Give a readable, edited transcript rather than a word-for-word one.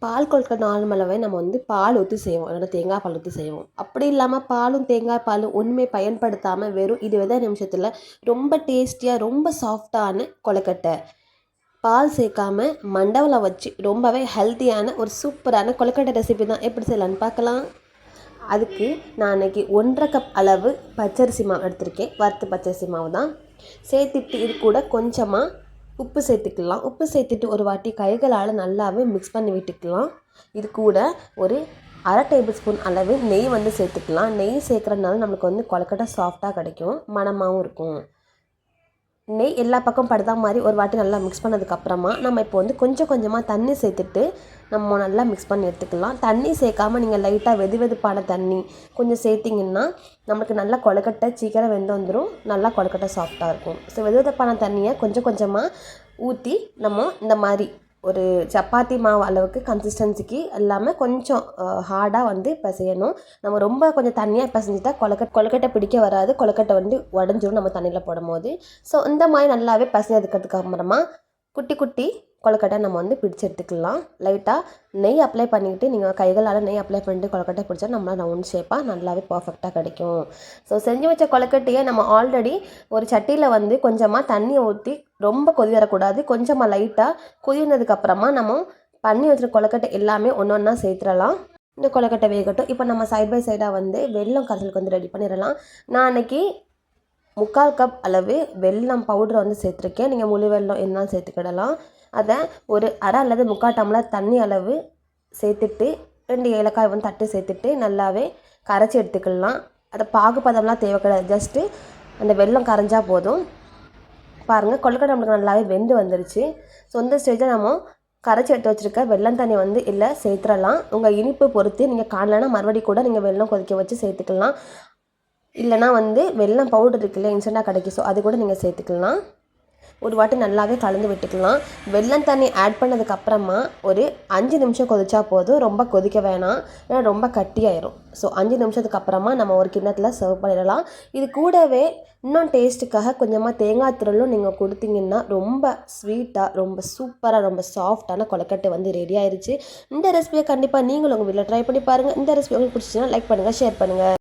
பால் கொழுக்கட்டை நார்மலாகவே நம்ம வந்து பால் ஊற்றி செய்வோம், இல்லைன்னா தேங்காய் பால் ஊற்றி செய்வோம். அப்படி இல்லாமல் பாலும் தேங்காய் பாலும் ஒன்றுமே பயன்படுத்தாமல் வெறும் 20 நிமிஷத்தில் ரொம்ப டேஸ்டியாக ரொம்ப சாஃப்டான கொழுக்கட்டை, பால் சேர்க்காம மண்டவெல்லம் வச்சு ரொம்பவே ஹெல்த்தியான ஒரு சூப்பரான கொழுக்கட்டை ரெசிபி தான். எப்படி செய்யலான்னு பார்க்கலாம். அதுக்கு நான் அன்றைக்கி 1.5 கப் அளவு பச்சரிசி மாவு எடுத்திருக்கேன். வறுத்த பச்சரிசி மாவு தான் சேர்த்துட்டு இது கூட கொஞ்சமாக உப்பு சேர்த்துக்கலாம். உப்பு சேர்த்துட்டு ஒரு வாட்டி கைகளால் நல்லாவே மிக்ஸ் பண்ணி விட்டுக்கலாம். இது கூட ஒரு 1/2 டேபிள் ஸ்பூன் அளவு நெய் வந்து சேர்த்துக்கலாம். நெய் சேர்க்குறதுனால நம்மளுக்கு வந்து கொழுக்கட்டை சாஃப்டாக கிடைக்கும், மணமாகவும் இருக்கும். நெய் எல்லா பக்கம் படுதா மாதிரி ஒரு வாட்டி நல்லா மிக்ஸ் பண்ணதுக்கப்புறமா நம்ம இப்போ வந்து கொஞ்சம் கொஞ்சமாக தண்ணி சேர்த்துட்டு நம்ம நல்லா மிக்ஸ் பண்ணி எடுத்துக்கலாம். தண்ணி சேர்க்காமல் நீங்கள் லைட்டாக வெதுவெதுப்பான தண்ணி கொஞ்சம் சேர்த்திங்கன்னா நம்மளுக்கு நல்லா கொழுக்கட்டை சீக்கிரம் வெந்து வந்துடும், நல்லா கொழுக்கட்டை சாஃப்டாக இருக்கும். ஸோ வெதுவெதுப்பான தண்ணியை கொஞ்சம் கொஞ்சமாக ஊற்றி நம்ம இந்த மாதிரி ஒரு சப்பாத்தி மாவு அளவுக்கு கன்சிஸ்டன்சிக்கு இல்லாமல் கொஞ்சம் ஹார்டாக வந்து பிசையணும். நம்ம ரொம்ப கொஞ்சம் தண்ணியாக பிசைஞ்சிட்டா கொழுக்கட்டை பிடிக்க வராது, கொழுக்கட்டை வந்து உடஞ்சிரும் நம்ம தண்ணியில் போடும்போது. ஸோ இந்த மாதிரி நல்லாவே பிசைஞ்சதுக்கு அப்புறமா குட்டி குட்டி கொழுக்கட்டை நம்ம வந்து பிடிச்சி எடுத்துக்கலாம். லைட்டாக நெய் அப்ளை பண்ணிக்கிட்டு நீங்கள் கைகளால் நெய் அப்ளை பண்ணிட்டு கொழுக்கட்டை பிடிச்சா நம்மளால் ரவுண்ட் ஷேப்பாக நல்லாவே பர்ஃபெக்டாக கிடைக்கும். ஸோ செஞ்சு வச்ச கொழுக்கட்டையை நம்ம ஆல்ரெடி ஒரு சட்டியில் வந்து கொஞ்சமாக தண்ணியை ஊற்றி ரொம்ப கொதி வரக்கூடாது, கொஞ்சமாக லைட்டாக கொதினதுக்கப்புறமா நம்ம பண்ணி வச்சுருக்க கொழுக்கட்டை எல்லாமே ஒன்று ஒன்றா சேர்த்துடலாம். இந்த கொழுக்கட்டை வேகட்டும். இப்போ நம்ம சைட் பை சைடாக வந்து வெல்லம் கரைசலுக்கு வந்து ரெடி பண்ணிடலாம். நான் அன்றைக்கி 3/4 கப் அளவு வெல்லம் பவுடரை வந்து சேர்த்துருக்கேன். நீங்கள் முழு வெல்லம் என்னாலும் சேர்த்துக்கிடலாம். அதை ஒரு 1/2 அல்லது 3/4 டம்ளர் தண்ணி அளவு சேர்த்துட்டு 2 ஏலக்காய் வந்து தட்டு சேர்த்துட்டு நல்லாவே கரைச்சி எடுத்துக்கலாம். அதை பாகுபதம்லாம் தேவை கிடையாது, ஜஸ்ட்டு அந்த வெல்லம் கரைஞ்சா போதும். பாருங்கள், கொழுக்கட்டை நம்மளுக்கு நல்லாவே வெந்து வந்துருச்சு. ஸோ இந்த ஸ்டேஜில் நம்ம கரைச்சி எடுத்து வச்சுருக்க வெல்லம் தண்ணி வந்து இல்லை சேர்த்துடலாம். உங்கள் இனிப்பு பொறுத்து நீங்கள் காணலைன்னா மறுபடியும் கூட நீங்கள் வெல்லம் கொதிக்க வச்சு சேர்த்துக்கலாம். இல்லைனா வந்து வெல்லம் பவுடர் இருக்குல்ல, இன்ஸ்டண்ட்டாக கிடைக்கும், ஸோ அது கூட நீங்கள் சேர்த்துக்கலாம். ஒரு வாட்டி நல்லாவே கலந்து விட்டுக்கலாம். வெல்லம் தண்ணி ஆட் பண்ணதுக்கப்புறமா ஒரு 5 நிமிஷம் கொதிச்சா போதும், ரொம்ப கொதிக்க வேணாம், ஏன்னா ரொம்ப கட்டியாயிரும். ஸோ 5 நிமிஷத்துக்கு அப்புறமா நம்ம ஒரு கிண்ணத்தில் சர்வ் பண்ணிடலாம். இது கூடவே இன்னும் டேஸ்ட்டுக்காக கொஞ்சமாக தேங்காய் துருளும் நீங்கள் கொடுத்தீங்கன்னா ரொம்ப ஸ்வீட்டாக ரொம்ப சூப்பராக ரொம்ப சாஃப்டான கொழுக்கட்டை வந்து ரெடி ஆயிடுச்சு. இந்த ரெசிபியை கண்டிப்பாக நீங்களும் உங்கள் வீட்டில் ட்ரை பண்ணி பாருங்கள். இந்த ரெசிபி உங்களுக்கு பிடிச்சிச்சின்னா லைக் பண்ணுங்கள், ஷேர் பண்ணுங்கள்.